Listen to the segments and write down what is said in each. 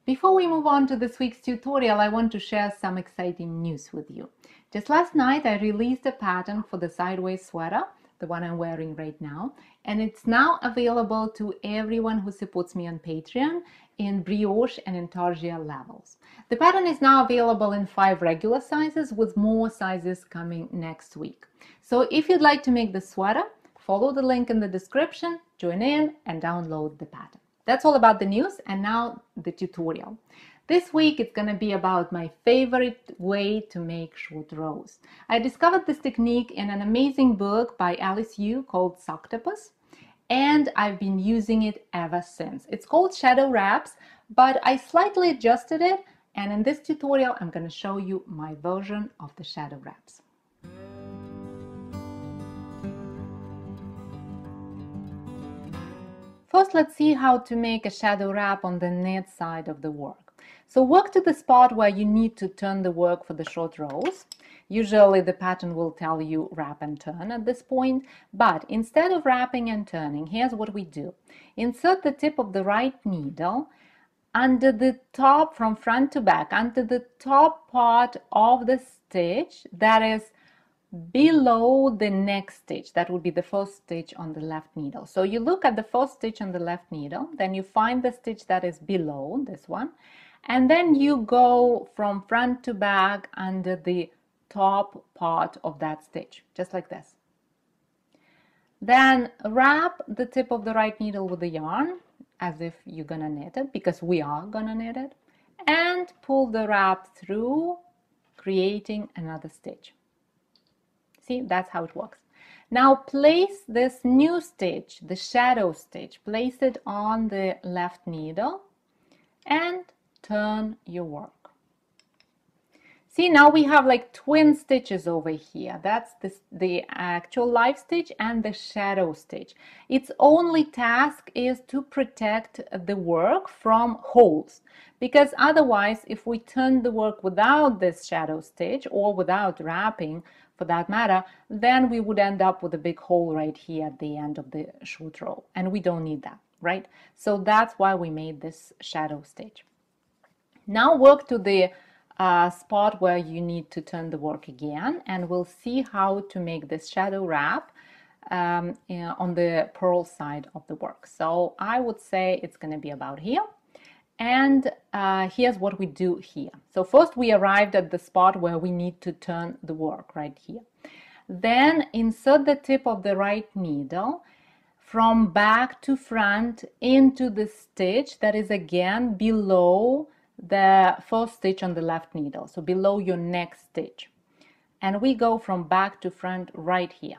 Before we move on to this week's tutorial, I want to share some exciting news with you. Just last night, I released a pattern for the sideways sweater, the one I'm wearing right now, and it's now available to everyone who supports me on Patreon in brioche and intarsia levels. The pattern is now available in 5 regular sizes with more sizes coming next week. So if you'd like to make the sweater, follow the link in the description, join in and download the pattern. That's all about the news, and now the tutorial. This week it's going to be about my favorite way to make short rows. I discovered this technique in an amazing book by Alice Yu called Soctopus, and I've been using it ever since. It's called shadow wraps, but I slightly adjusted it, and in this tutorial I'm going to show you my version of the shadow wraps. First, let's see how to make a shadow wrap on the knit side of the work. So work to the spot where you need to turn the work for the short rows. Usually the pattern will tell you wrap and turn at this point, but instead of wrapping and turning, here's what we do. Insert the tip of the right needle under the top, from front to back, under the top part of the stitch that is below the next stitch. That would be the first stitch on the left needle. So you look at the first stitch on the left needle, then you find the stitch that is below this one, and then you go from front to back under the top part of that stitch, just like this. Then wrap the tip of the right needle with the yarn as if you're gonna knit it, because we are gonna knit it, and pull the wrap through, creating another stitch. See, that's how it works. Now place this new stitch, the shadow stitch, place it on the left needle and turn your work. See, now we have like twin stitches over here. That's the actual live stitch and the shadow stitch. Its only task is to protect the work from holes, because otherwise, if we turn the work without this shadow stitch or without wrapping, for that matter, then we would end up with a big hole right here at the end of the short row, and we don't need that, right? So that's why we made this shadow stitch. Now work to the spot where you need to turn the work again, and we'll see how to make this shadow wrap on the purl side of the work. So I would say it's going to be about here. And here's what we do here. So first we arrived at the spot where we need to turn the work right here. Then insert the tip of the right needle from back to front into the stitch that is again below the first stitch on the left needle, so below your next stitch. And we go from back to front right here.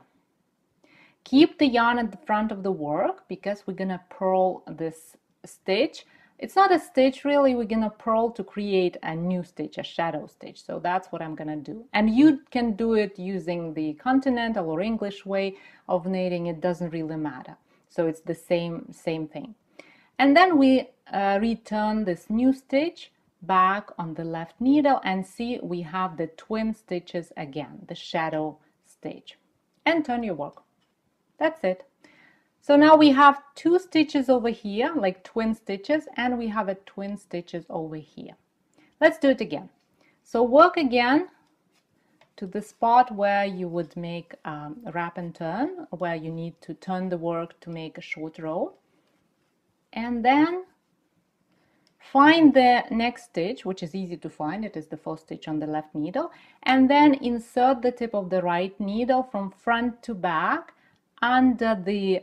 Keep the yarn at the front of the work because we're gonna purl this stitch. It's not a stitch really, we're gonna purl to create a new stitch, a shadow stitch. So that's what I'm gonna do. And you can do it using the continental or English way of knitting, it doesn't really matter. So it's the same thing. And then we return this new stitch back on the left needle, and see we have the twin stitches again, the shadow stitch. And turn your work. That's it. So now we have 2 stitches over here, like twin stitches, and we have a twin stitches over here. Let's do it again. So work again to the spot where you would make a wrap and turn, where you need to turn the work to make a short row. And then find the next stitch, which is easy to find. It is the first stitch on the left needle. And then insert the tip of the right needle from front to back under the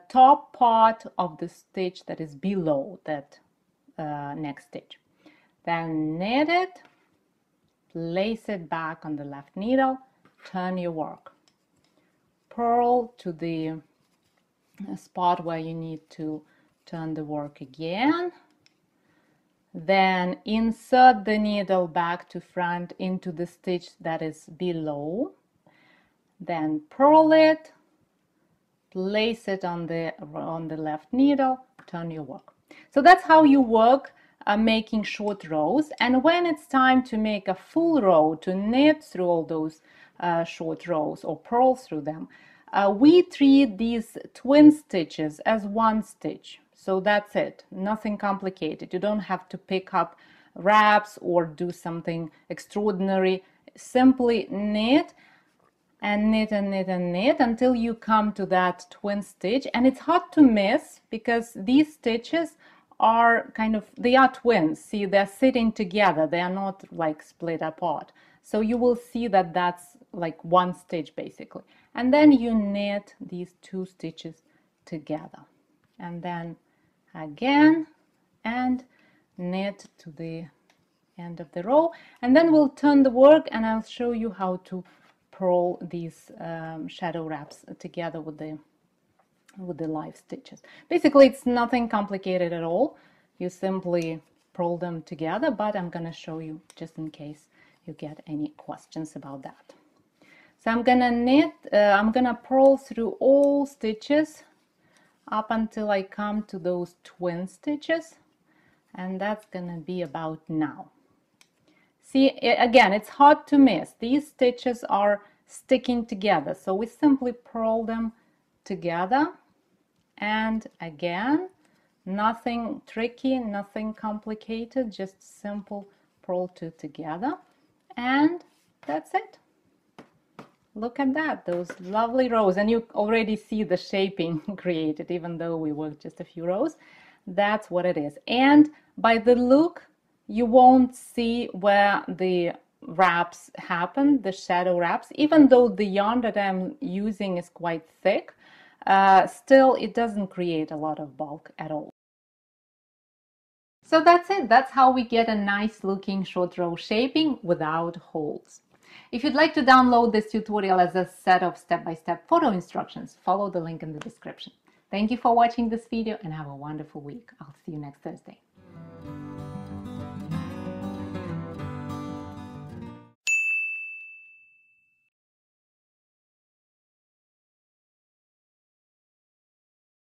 top part of the stitch that is below that next stitch. Then knit it, place it back on the left needle, turn your work. Purl to the spot where you need to turn the work again. Then insert the needle back to front into the stitch that is below. Then purl it, place it on the left needle, turn your work. So that's how you work making short rows. And when it's time to make a full row, to knit through all those short rows or purl through them, we treat these twin stitches as one stitch. So that's it, nothing complicated. You don't have to pick up wraps or do something extraordinary. Simply knit and knit and knit and knit until you come to that twin stitch. And it's hard to miss because these stitches are they are twins. See, they're sitting together, they are not like split apart. So you will see that that's like one stitch basically. And then you knit these two stitches together, and then again and knit to the end of the row, and then we'll turn the work and I'll show you how to purl these shadow wraps together with the live stitches. Basically, it's nothing complicated at all. You simply purl them together, but I'm going to show you just in case you get any questions about that. So I'm gonna knit, I'm gonna purl through all stitches up until I come to those twin stitches, and that's gonna be about now. See, again, it's hard to miss. These stitches are sticking together, so we simply purl them together, and again, nothing tricky, nothing complicated, just simple purl two together, and that's it. Look at that, those lovely rows, and you already see the shaping created, even though we worked just a few rows. That's what it is. And by the look, you won't see where the wraps happen, the shadow wraps, even though the yarn that I'm using is quite thick. Still, it doesn't create a lot of bulk at all. So that's it. That's how we get a nice looking short row shaping without holes. If you'd like to download this tutorial as a set of step-by-step photo instructions, follow the link in the description. Thank you for watching this video and have a wonderful week. I'll see you next Thursday.